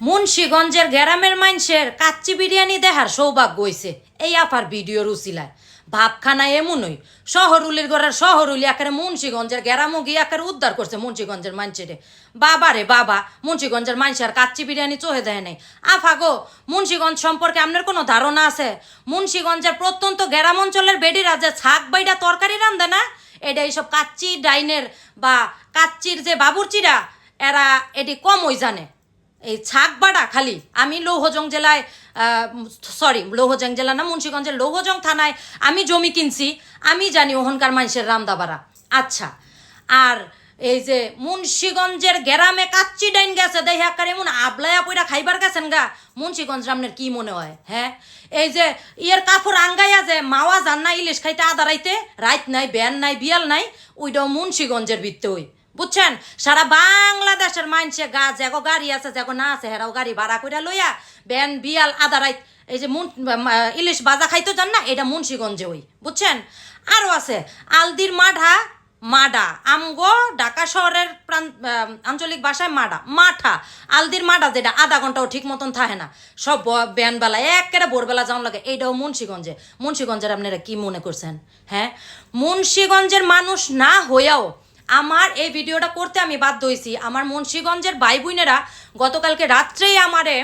মুন্সিগঞ্জের গ্রামের মানুষের কাচ্চি বিরিয়ানি দেখার সৌভাগ্য হইছে এই আপার ভিডিওর উচিলায়। ভাবখানা এমনই শহরুলির ঘরের শহরুলি একেবারে মুন্সিগঞ্জের গ্রামও গিয়ে একেবারে উদ্ধার করছে মুন্সিগঞ্জের মানুষেরে। বাবা রে বাবা, মুন্সিগঞ্জের মানুষের কাচ্চি বিরিয়ানি চোহে দেয় নাই। আফা গো, মুন্সিগঞ্জ সম্পর্কে আপনার কোনো ধারণা আছে? মুন্সিগঞ্জের প্রত্যন্ত গ্রাম অঞ্চলের বেডিরা যে ছাক বাইডা তরকারি রান্ধে না, এটা এইসব কাচ্চি ডাইনের বা কাচ্চির যে বাবুর্চিরা এরা এটি কমই জানে। এই ছাক বাড়া খালি আমি লৌহজং জেলায় লৌহজং জেলা না, মুন্সিগঞ্জের লৌহজং থানায় আমি জমি কিনছি, আমি জানি ওখানকার মানুষের রান্দাবাড়া। আচ্ছা, আর এই যে মুন্সিগঞ্জের গ্রামে কাচ্চি ডাইন গেছে দেখে একার এমন আবলায়া পইরা খাইবার গেছেন গা, মুন্সিগঞ্জ আপনার কি মনে হয়? হ্যাঁ, এই যে ইয়ের কাপড় আঙ্গাইয়া যে মাওয়া যান না ইলিশ খাইতে আদারাইতে, রাইত নাই ব্যান নাই বিয়াল নাই, ওইটাও মুন্সিগঞ্জের ভিত্তে ওই, বুঝছেন? সারা বাংলাদেশের মানুষে যেগো গাড়ি আছে যেগো না আছে হেরাও গাড়ি ভাড়া করে লইয়া ব্যান বিয়াল আদা রাইত এই যে ইলিশ বাজা খাইতে যান না, এটা মুন্সিগঞ্জে ওই, বুঝছেন? আরও আছে আলদির মাডা আমগো ঢাকা শহরের আঞ্চলিক ভাষায় মাঠা আলদির মাডা, যেটা আধা ঘন্টাও ঠিক মতন থাকে না, সব ব্যানবেলা একেবারে ভোরবেলা যাওয়ান লাগে, এইটাও মুন্সিগঞ্জে। মুন্সিগঞ্জের আপনারা কি মনে করছেন? হ্যাঁ, মুন্সিগঞ্জের মানুষ না হইয়াও আমার এই ভিডিওটা করতে আমি বাধ্য হয়েছি। আমার মুন্সিগঞ্জের ভাই বোনেরা গতকালকে রাত্রেই আমারে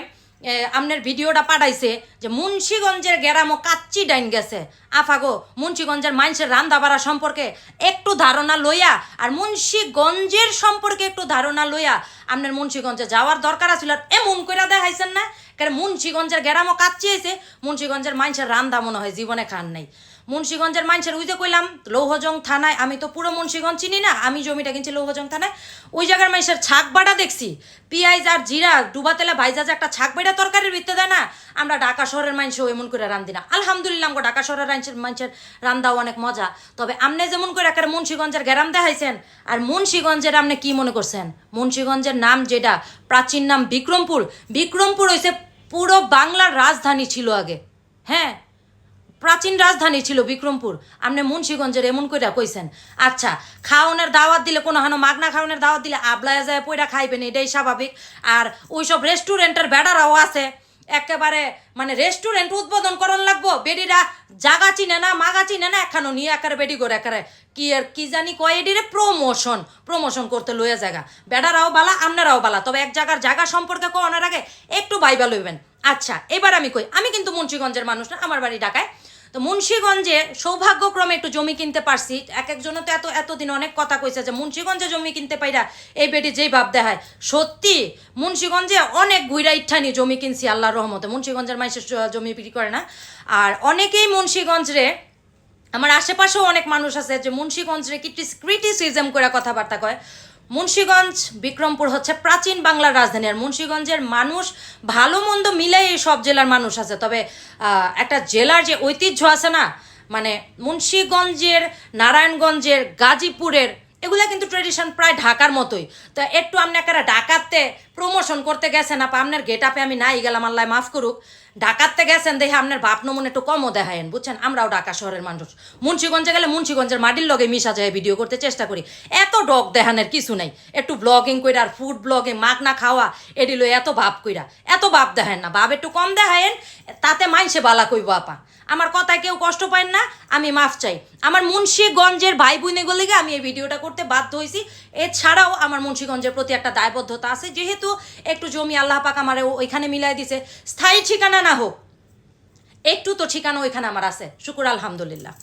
আপনার ভিডিওটা পাঠাইছে যে মুন্সিগঞ্জের গ্রামও কাচ্চি ডাইন গেছে। আফাগো, মুন্সিগঞ্জের মানুষের রান্দাবাড়া সম্পর্কে একটু ধারণা লইয়া আর মুন্সিগঞ্জের সম্পর্কে একটু ধারণা লইয়া আপনার মুন্সিগঞ্জে যাওয়ার দরকার আছিল। এমন করে দেখাইছেন না, কারণ মুন্সিগঞ্জের গ্রামও কাচ্চি হয়েছে, মুন্সিগঞ্জের মানুষের রান্দা মনে হয় জীবনে খান নাই। মুন্সিগঞ্জের মানুষের ওই যে কইলাম লৌহজং থানায়, আমি তো পুরো মুন্সিগঞ্জ চিনি না, আমি জমিটা কিনছি লৌহজং থানায়, ওই জায়গার মানুষের ছাক বাটা দেখছি, পিঁয়াজ আর জিরা ডুবা তেলে ভাইজা যে একটা ছাক বাটা তরকারির ভিত্তে দেয় না, আমরা ঢাকা শহরের মানুষও এমন করে রান্ধি না। আলহামদুলিল্লাহ আমগো ঢাকা শহরের মানুষের রান্দাও অনেক মজা। তবে আপনি যেমন করে একটা মুন্সিগঞ্জের গ্রাম দেখাইছেন, আর মুন্সিগঞ্জের আপনি কি মনে করছেন? মুন্সিগঞ্জের নাম যেটা প্রাচীন নাম বিক্রমপুর, বিক্রমপুর হয়েছে পুরো বাংলার রাজধানী ছিল আগে। হ্যাঁ, প্রাচীন রাজধানী ছিল বিক্রমপুর, আপনি মুন্সিগঞ্জের এমন কইরা কইছেন। আচ্ছা, খাওয়ানোর দাওয়াত দিলে কোনো হানো মাগনা খাওয়ানোর দাওয়াত দিলে আবলায় যায় পয়রা খাইবেন, এটাই স্বাভাবিক। আর ওইসব রেস্টুরেন্টের বেড়ারাও আছে একেবারে, মানে রেস্টুরেন্ট উদ্বোধন করন লাগবো, বেডিরা জাগা চিনে না মাগা চিনে না, এখানো নিয়ে একারে বেডি করে একারে কি জানি কয় এডিরে প্রমোশন করতে লইয়া জায়গা। বেড়ারাও বালা আপনারাও বালা, তবে এক জায়গা সম্পর্কে কওয়ানোর আগে একটু ভাইবা লইবেন। আচ্ছা, এবার আমি কই, আমি কিন্তু মুন্সিগঞ্জের মানুষ না, আমার বাড়ি ঢাকায়। তো মুন্সিগঞ্জে সৌভাগ্যক্রমে একটু জমি কিনতে পারছি। একজনও তো এতদিন অনেক কথা কইছে যে মুন্সিগঞ্জে জমি কিনতে পাইরা এই বেটি যেই ভাব দেখায়, সত্যি মুন্সিগঞ্জে অনেক ঘুইরা ইঠানি জমি কিনছি আল্লাহর রহমতে। মুন্সিগঞ্জের মানুষের জমি বিক্রি করে না, আর অনেকেই মুন্সিগঞ্জরে, আমার আশেপাশেও অনেক মানুষ আছে যে মুন্সিগঞ্জরে ক্রিটিসিজম করে কথাবার্তা কয়। মুন্সিগঞ্জ বিক্রমপুর হচ্ছে প্রাচীন বাংলার রাজধানী, আর মুন্সিগঞ্জের মানুষ ভালো মন্দ মিলে এই সব জেলার মানুষ আছে। তবে একটা জেলার যে ঐতিহ্য আছে না, মানে মুন্সিগঞ্জের, নারায়ণগঞ্জের, গাজীপুরের, এগুলা কিন্তু ট্রেডিশন প্রায় ঢাকার মতোই। তো একটু আপনি একটা ঢাকাতে প্রমোশন করতে গেছেন, আপনার গেট আপে আমি নাই গেলাম, আল্লাহ মাফ করুক, ঢাকাতে গেছেন দেখে আপনার বাপ নমুন একটু কমও দেখায়েন, বুঝছেন? আমরাও ঢাকা শহরের মানুষ, মুন্সিগঞ্জে গেলে মুন্সিগঞ্জের মাটির লগে মিশা যায় ভিডিও করতে চেষ্টা করি। এত ডগ দেখানের কিছু নাই, একটু ব্লগিং কইরা আর ফুড ব্লগিং মাগ না খাওয়া এডিলো এত ভাব কইরা এত ভাব দেখায়েন না, ভাব একটু কম দেখায়েন, তাতে মাইনসে বালা কইব। আপা, আমার কথায় কেউ কষ্ট পায় না, আমি মাফ চাই। আমার মুন্সিগঞ্জের ভাই বোনেগুলিকে আমি এই ভিডিওটা করতে বাধ্য হয়েছি। এছাড়াও আমার মুন্সিগঞ্জের প্রতি একটা দায়বদ্ধতা আছে, যেহেতু একটু জমি আল্লাহ পাক আমার ওইখানে মিলাই দিছে, স্থায়ী ঠিকানা না হোক একটু তো ঠিকানা ওইখানে আমার আছে, শুকুর আলহামদুলিল্লাহ।